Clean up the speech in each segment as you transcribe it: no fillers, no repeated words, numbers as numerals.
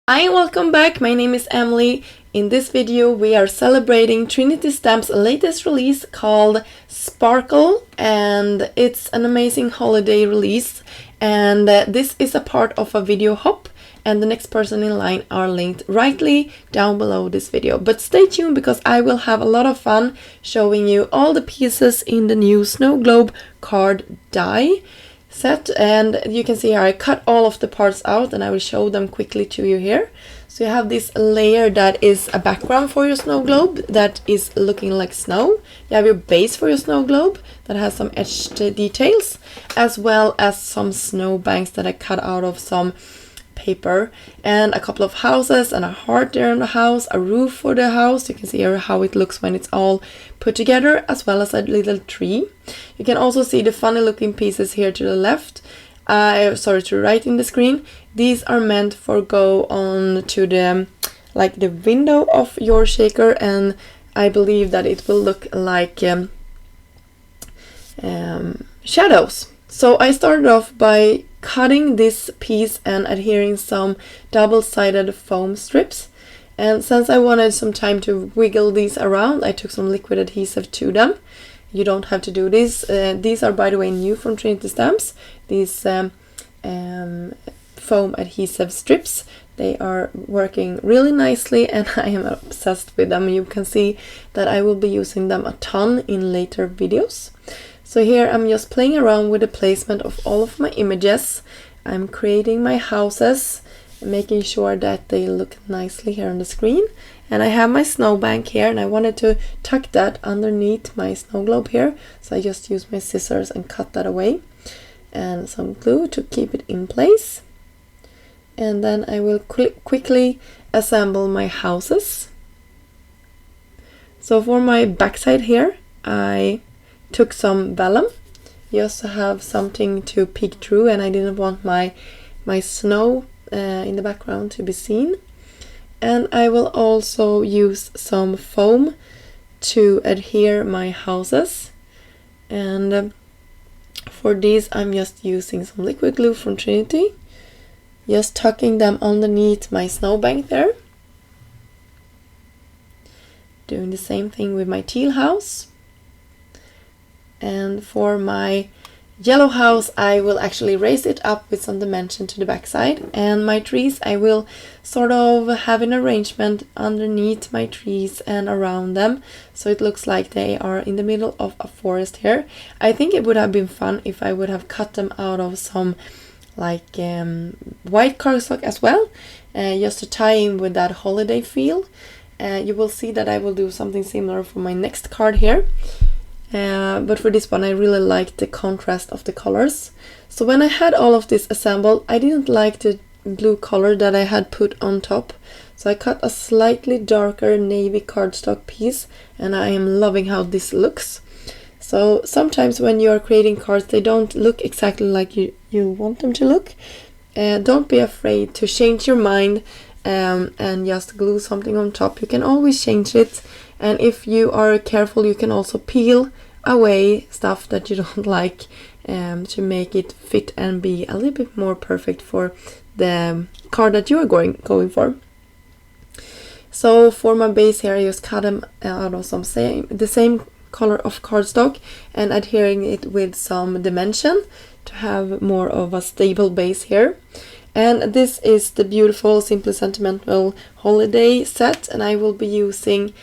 Hi, welcome back. My name is Emily. In this video we are celebrating Trinity Stamp's latest release called Sparkle, and it's an amazing holiday release, and this is a part of a video hop, and the next person in line are linked rightly down below this video. But stay tuned because I will have a lot of fun showing you all the pieces in the new snow globe card die set, and you can see here I cut all of the parts out and I will show them quickly to you here. So you have this layer that is a background for your snow globe that is looking like snow. You have your base for your snow globe that has some etched details, as well as some snow banks that I cut out of some paper, and a couple of houses and a heart there in the house, a roof for the house. You can see here how it looks when it's all put together, as well as a little tree. You can also see the funny looking pieces here to the left, to the right in the screen. These are meant for go on to the the window of your shaker, and I believe that it will look like shadows. So I started off by cutting this piece and adhering some double-sided foam strips, and since I wanted some time to wiggle these around, I took some liquid adhesive to them. You don't have to do this. These are, by the way, new from Trinity Stamps. These foam adhesive strips, they are working really nicely and I am obsessed with them. You can see that I will be using them a ton in later videos. So here I'm just playing around with the placement of all of my images. I'm creating my houses, making sure that they look nicely here on the screen. And I have my snowbank here, and I wanted to tuck that underneath my snow globe here. So I just used my scissors and cut that away. And some glue to keep it in place. And then I will quickly assemble my houses. So for my backside here, I took some vellum just to have something to peek through, and I didn't want my snow in the background to be seen. And I will also use some foam to adhere my houses, and for these I'm just using some liquid glue from Trinity, just tucking them underneath my snowbank there. Doing the same thing with my teal house. And for my yellow house, I will actually raise it up with some dimension to the backside. And my trees, I will sort of have an arrangement underneath my trees and around them, so it looks like they are in the middle of a forest here. I think it would have been fun if I would have cut them out of some white cardstock as well, just to tie in with that holiday feel. You will see that I will do something similar for my next card here. But for this one I really liked the contrast of the colors. So when I had all of this assembled, I didn't like the blue color that I had put on top. So I cut a slightly darker navy cardstock piece, and I am loving how this looks. So sometimes when you are creating cards, they don't look exactly like you want them to look. Don't be afraid to change your mind and just glue something on top. You can always change it. And if you are careful, you can also peel away stuff that you don't like to make it fit and be a little bit more perfect for the card that you are going for. So for my base here, I just cut them out of the same color of cardstock and adhering it with some dimension to have more of a stable base here. And this is the beautiful Simply Sentimental holiday set, and I will be using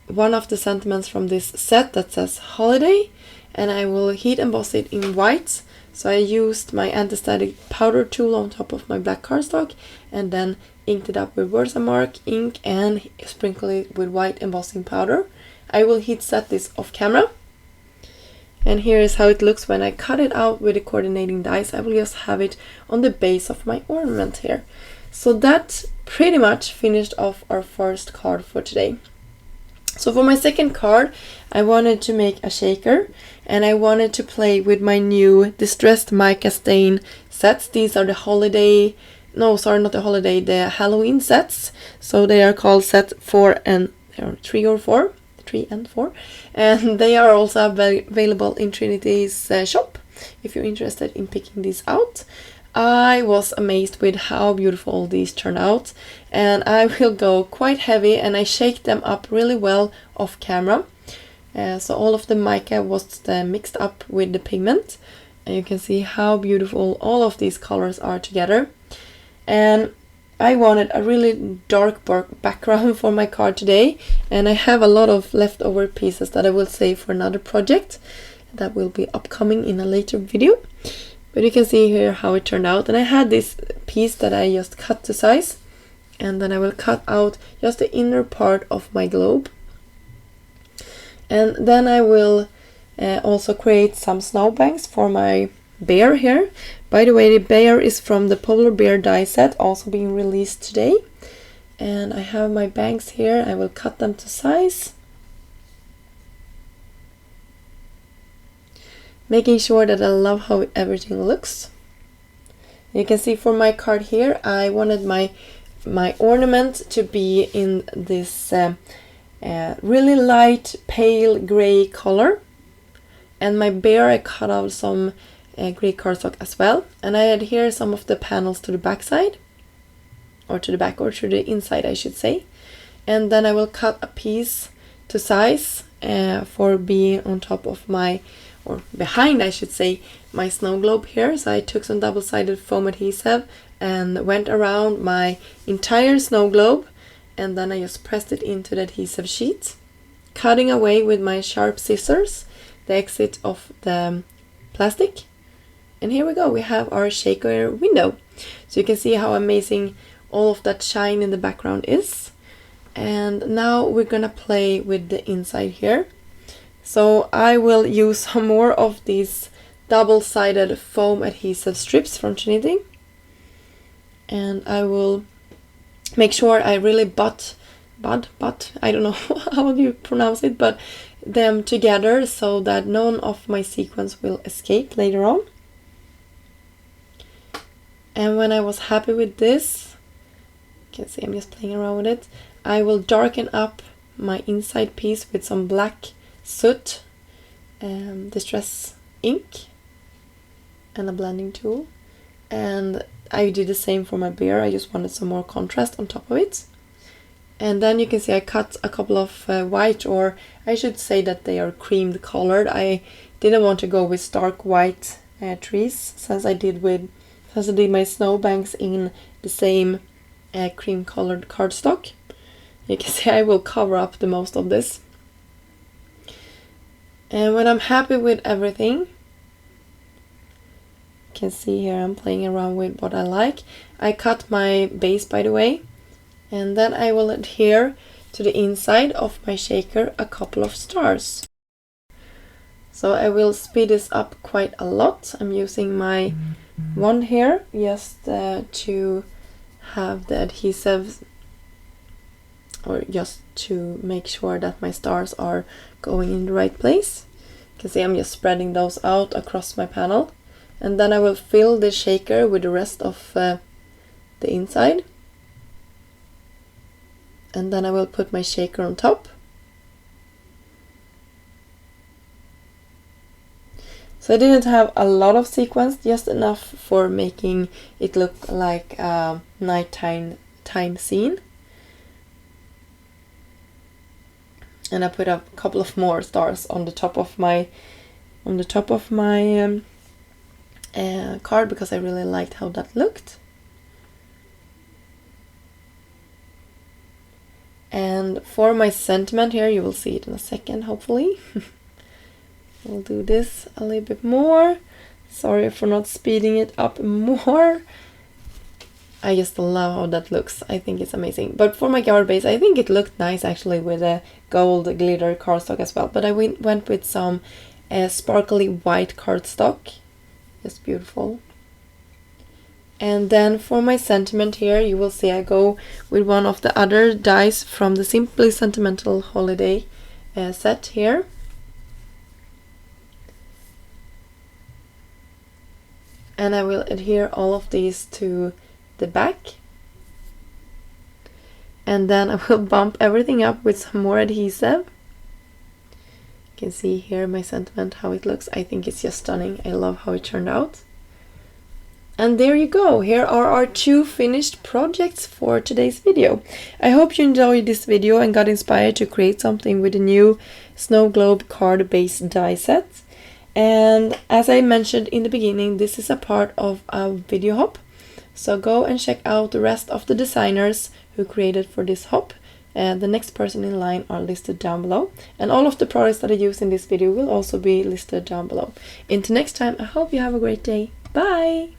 one of the sentiments from this set that says holiday, and I will heat emboss it in white. So I used my anti-static powder tool on top of my black cardstock and then inked it up with Versamark ink and sprinkled it with white embossing powder. I will heat set this off camera, and here is how it looks when I cut it out with the coordinating dies. I will just have it on the base of my ornament here. So that pretty much finished off our first card for today. So for my second card, I wanted to make a shaker, and I wanted to play with my new Distressed Mica Stain sets. These are the the Halloween sets. So they are called set 4 and 3 or 4. 3 and 4. And they are also available in Trinity's shop if you're interested in picking these out. I was amazed with how beautiful these turn out, and I will go quite heavy and I shake them up really well off camera. So all of the mica was mixed up with the pigment, and you can see how beautiful all of these colors are together. And I wanted a really dark background for my card today, and I have a lot of leftover pieces that I will save for another project that will be upcoming in a later video. But you can see here how it turned out, and I had this piece that I just cut to size, and then I will cut out just the inner part of my globe. And then I will also create some snowbanks for my bear here. By the way, the bear is from the Polar Bear die set, also being released today. And I have my banks here. I will cut them to size, making sure that I love how everything looks. You can see for my card here, I wanted my ornament to be in this really light pale gray color, and my bear I cut out some gray cardstock as well, and I adhere some of the panels to the back side, or to the back, or to the inside I should say. And then I will cut a piece to size for being on top of my, or behind I should say, my snow globe here. So I took some double-sided foam adhesive and went around my entire snow globe, and then I just pressed it into the adhesive sheet, cutting away with my sharp scissors the exit of the plastic. And here we go, we have our shaker window. So you can see how amazing all of that shine in the background is. And now we're gonna play with the inside here. So I will use some more of these double-sided foam adhesive strips from Trinity, and I will make sure I really butt, I don't know how do you pronounce it, but them together so that none of my sequins will escape later on. And when I was happy with this, you can see I'm just playing around with it, I will darken up my inside piece with some black soot, distress ink, and a blending tool. And I did the same for my bear. I just wanted some more contrast on top of it. And then you can see I cut a couple of white, or I should say that they are creamed colored. I didn't want to go with stark white trees, since I did my snowbanks in the same cream colored cardstock. You can see I will cover up the most of this. And when I'm happy with everything, you can see here I'm playing around with what I like. I cut my base, by the way, and then I will adhere to the inside of my shaker a couple of stars. So I will speed this up quite a lot. I'm using my wand here just to have the adhesive, or just to make sure that my stars are going in the right place. You can see I'm just spreading those out across my panel, and then I will fill the shaker with the rest of the inside, and then I will put my shaker on top. So I didn't have a lot of sequins, just enough for making it look like a nighttime scene. And I put a couple of more stars on the top of my card, because I really liked how that looked. And for my sentiment here, you will see it in a second, hopefully. We'll do this a little bit more. Sorry for not speeding it up more. I just love how that looks. I think it's amazing. But for my card base, I think it looked nice actually with a gold glitter cardstock as well. But I went with some sparkly white cardstock. Just beautiful. And then for my sentiment here, you will see I go with one of the other dies from the Simply Sentimental Holiday set here. And I will adhere all of these to the back. And then I will bump everything up with some more adhesive. You can see here my sentiment, how it looks. I think it's just stunning. I love how it turned out. And there you go, here are our 2 finished projects for today's video. I hope you enjoyed this video and got inspired to create something with the new snow globe card-based die set. And as I mentioned in the beginning, this is a part of a video hop. So go and check out the rest of the designers who created for this hop. The next person in line are listed down below. And all of the products that I use in this video will also be listed down below. Until next time, I hope you have a great day. Bye!